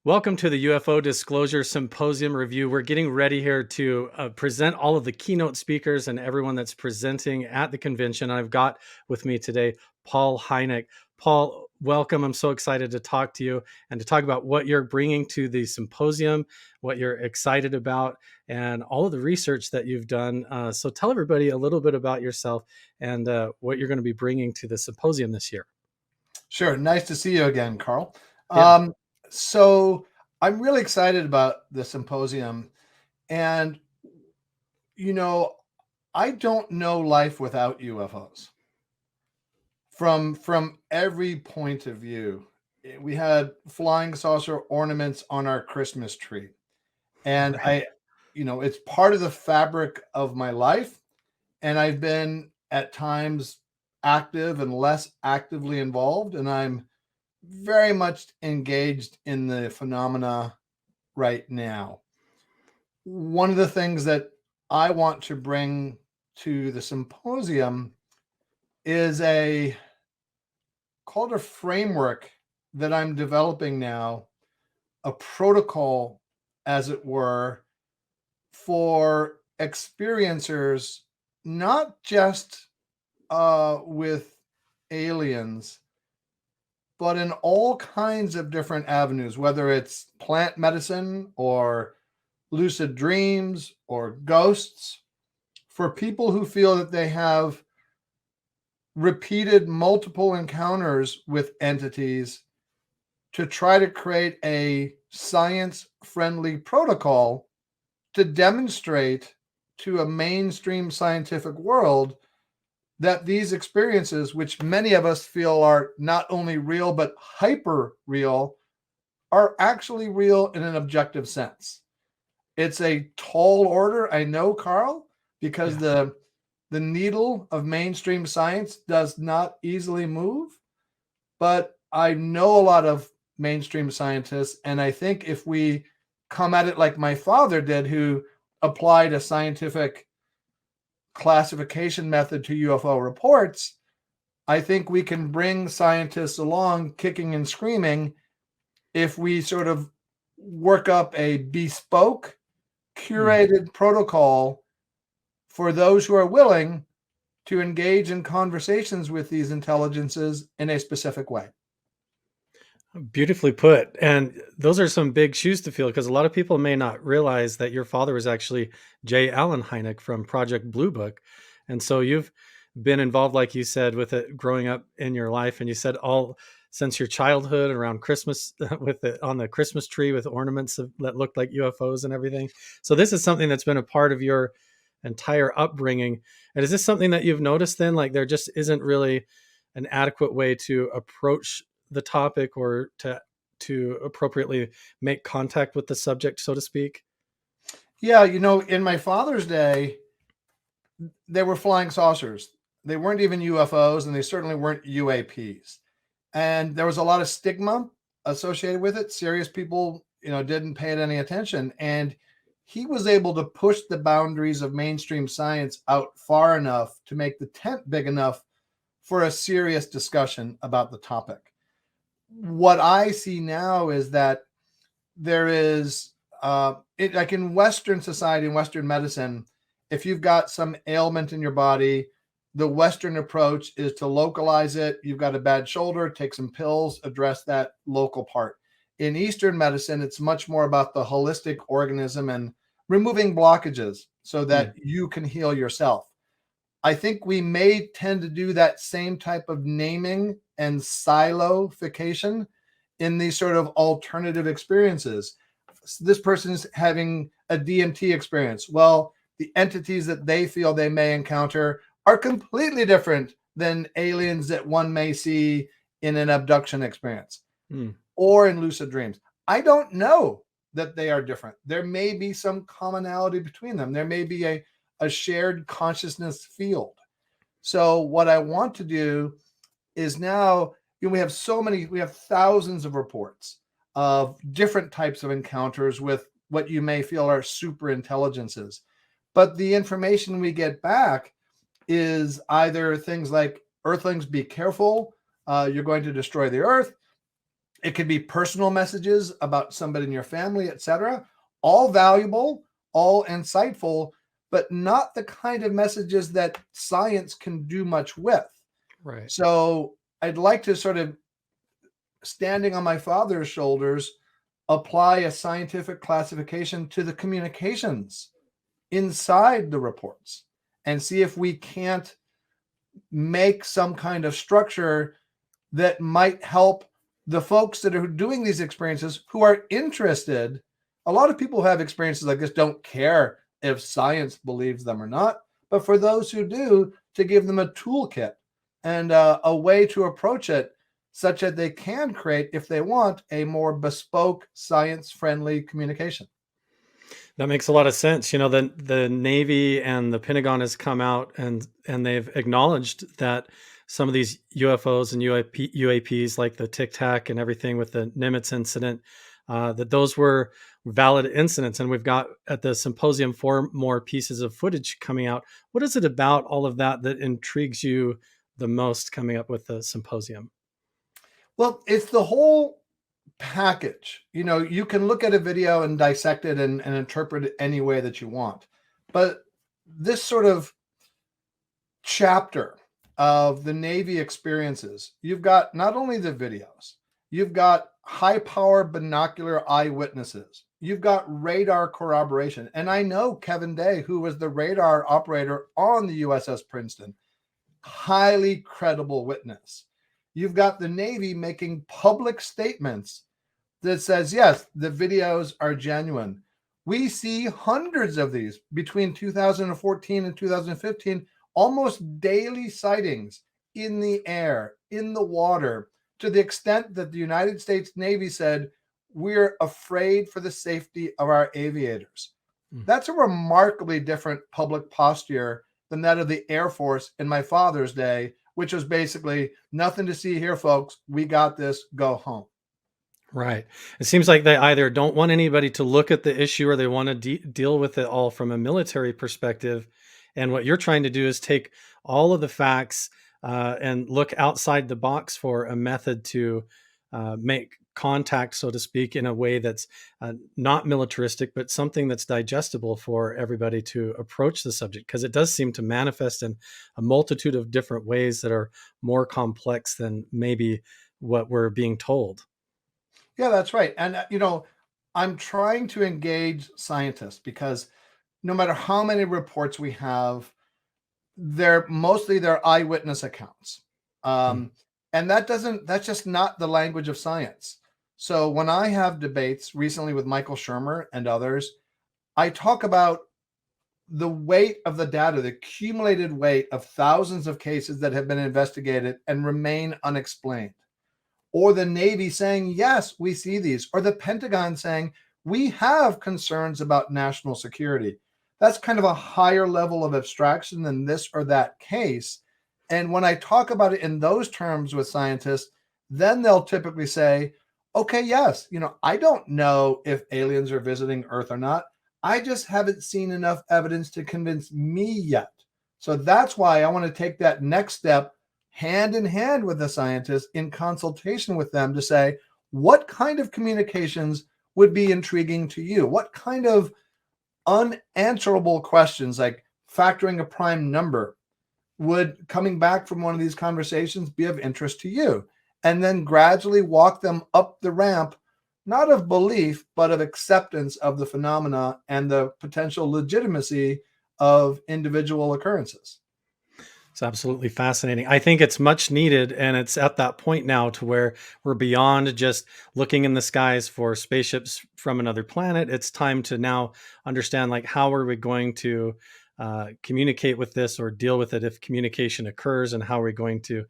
Welcome to the UFO Disclosure Symposium review. We're getting ready here to present all of the keynote speakers and everyone that's presenting at the convention. I've got with me today Paul Hynek. Paul, welcome. I'm so excited to talk to you and to talk about what you're bringing to the symposium, what you're excited about, and all of the research that you've done. So tell everybody a little bit about yourself and what you're going to be bringing to the symposium this year. Sure. Nice to see you again, Carl. Yeah. So I'm really excited about the symposium. And, you know, I don't know life without UFOs from every point of view. We had flying saucer ornaments on our Christmas tree. And Right. it's part of the fabric of my life. And I've been at times active and less actively involved. And I'm very much engaged in the phenomena right now. One of the things that I want to bring to the symposium is called a framework that I'm developing now, a protocol, as it were, for experiencers, not just with aliens, but in all kinds of different avenues, whether it's plant medicine or lucid dreams or ghosts, for people who feel that they have repeated multiple encounters with entities, to try to create a science friendly protocol to demonstrate to a mainstream scientific world that these experiences, which many of us feel are not only real but hyper real, are actually real in an objective sense. It's a tall order, I know, Carl, because Yeah. the needle of mainstream science does not easily move. But I know a lot of mainstream scientists, and I think if we come at it like my father did, who applied a scientific classification method to UFO reports, I think we can bring scientists along kicking and screaming if we sort of work up a bespoke, Mm. curated protocol for those who are willing to engage in conversations with these intelligences in a specific way. Beautifully put. And those are some big shoes to fill because a lot of people may not realize that your father was actually J. Allen Hynek from Project Blue Book. And so you've been involved, like you said, with it growing up in your life. And you said all since your childhood around Christmas with it on the Christmas tree with ornaments that looked like UFOs and everything. So this is something that's been a part of your entire upbringing. And is this something that you've noticed then? Like there just isn't really an adequate way to approach the topic or to appropriately make contact with the subject, so to speak? Yeah, in my father's day, they were flying saucers. They weren't even UFOs, and they certainly weren't UAPs. And there was a lot of stigma associated with it. Serious people, didn't pay it any attention. And he was able to push the boundaries of mainstream science out far enough to make the tent big enough for a serious discussion about the topic. What I see now is that there is, like in Western society and Western medicine, if you've got some ailment in your body, the Western approach is to localize it. You've got a bad shoulder, take some pills, address that local part. In Eastern medicine, it's much more about the holistic organism and removing blockages so Hmm. that you can heal yourself. I think we may tend to do that same type of naming and siloification in these sort of alternative experiences. This person's having a DMT experience. Well, the entities that they feel they may encounter are completely different than aliens that one may see in an abduction experience Hmm. or in lucid dreams. I don't know that they are different. There may be some commonality between them. There may be a shared consciousness field. So, what I want to do is now, we have thousands of reports of different types of encounters with what you may feel are super intelligences. But the information we get back is either things like Earthlings, be careful, you're going to destroy the Earth, It could be personal messages about somebody in your family, etc. All valuable, all insightful, but not the kind of messages that science can do much with. Right. So I'd like to sort of, standing on my father's shoulders, apply a scientific classification to the communications inside the reports and see if we can't make some kind of structure that might help the folks that are doing these experiences who are interested. A lot of people who have experiences like this don't care if science believes them or not, but for those who do, to give them a toolkit and a way to approach it such that they can create, if they want, a more bespoke, science friendly communication. That makes a lot of sense. You know, the Navy and the Pentagon has come out and they've acknowledged that some of these UFOs and UAPs, like the Tic Tac and everything with the Nimitz incident, that those were valid incidents. And we've got at the symposium 4 more pieces of footage coming out. What is it about all of that that intrigues you the most coming up with the symposium? Well, it's the whole package. You know, you can look at a video and dissect it and interpret it any way that you want. But this sort of chapter of the Navy experiences, you've got not only the videos, you've got high power binocular eyewitnesses, you've got radar corroboration. And I know Kevin Day, who was the radar operator on the USS Princeton, highly credible witness. You've got the Navy making public statements that says, yes, the videos are genuine. We see hundreds of these between 2014 and 2015, almost daily sightings in the air, in the water, to the extent that the United States Navy said, we're afraid for the safety of our aviators. Mm. That's a remarkably different public posture than that of the Air Force in my father's day, which was basically nothing to see here, folks. We got this, go home. Right. It seems like they either don't want anybody to look at the issue or they want to deal with it all from a military perspective. And what you're trying to do is take all of the facts and look outside the box for a method to make contact, so to speak, in a way that's not militaristic, but something that's digestible for everybody to approach the subject. Because it does seem to manifest in a multitude of different ways that are more complex than maybe what we're being told. Yeah, that's right. And, I'm trying to engage scientists because no matter how many reports we have, they're mostly their eyewitness accounts. Mm. Um, and that's just not the language of science. So when I have debates recently with Michael Shermer and others, I talk about the weight of the data, the accumulated weight of thousands of cases that have been investigated and remain unexplained, or the Navy saying, yes, we see these, or the Pentagon saying, we have concerns about national security. That's kind of a higher level of abstraction than this or that case. And when I talk about it in those terms with scientists, then they'll typically say, okay, yes, I don't know if aliens are visiting Earth or not. I just haven't seen enough evidence to convince me yet. So that's why I want to take that next step hand in hand with the scientists in consultation with them to say, what kind of communications would be intriguing to you? What kind of unanswerable questions, like factoring a prime number, would coming back from one of these conversations be of interest to you? And then gradually walk them up the ramp, not of belief, but of acceptance of the phenomena and the potential legitimacy of individual occurrences. It's absolutely fascinating. I think it's much needed, and it's at that point now to where we're beyond just looking in the skies for spaceships from another planet. It's time to now understand, like, how are we going to communicate with this or deal with it if communication occurs, and how are we going to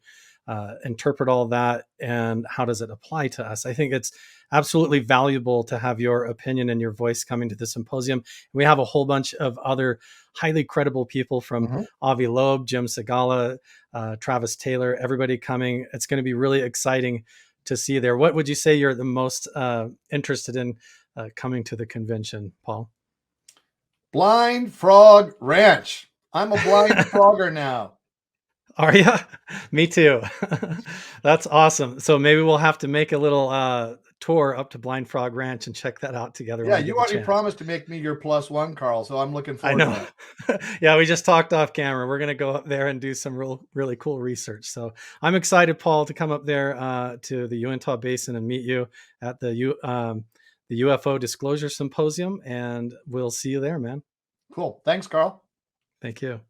interpret all that, and how does it apply to us? I think it's absolutely valuable to have your opinion and your voice coming to the symposium. We have a whole bunch of other highly credible people from Mhm. Avi Loeb, Jim Segala, Travis Taylor, everybody coming. It's going to be really exciting to see there. What would you say you're the most interested in coming to the convention, Paul? Blind Frog Ranch. I'm a blind frogger now. Are you? Me too. That's awesome. So maybe we'll have to make a little tour up to Blind Frog Ranch and check that out together when Yeah, we you get the already chance. promised to make me your plus one, Carl, so I'm looking I forward to know. that. Yeah, we just talked off camera. We're gonna go up there and do some really cool research. So I'm excited, Paul, to come up there to the Uintah Basin and meet you at the UFO Disclosure Symposium, and we'll see you there, man. Cool. Thanks, Carl. Thank you.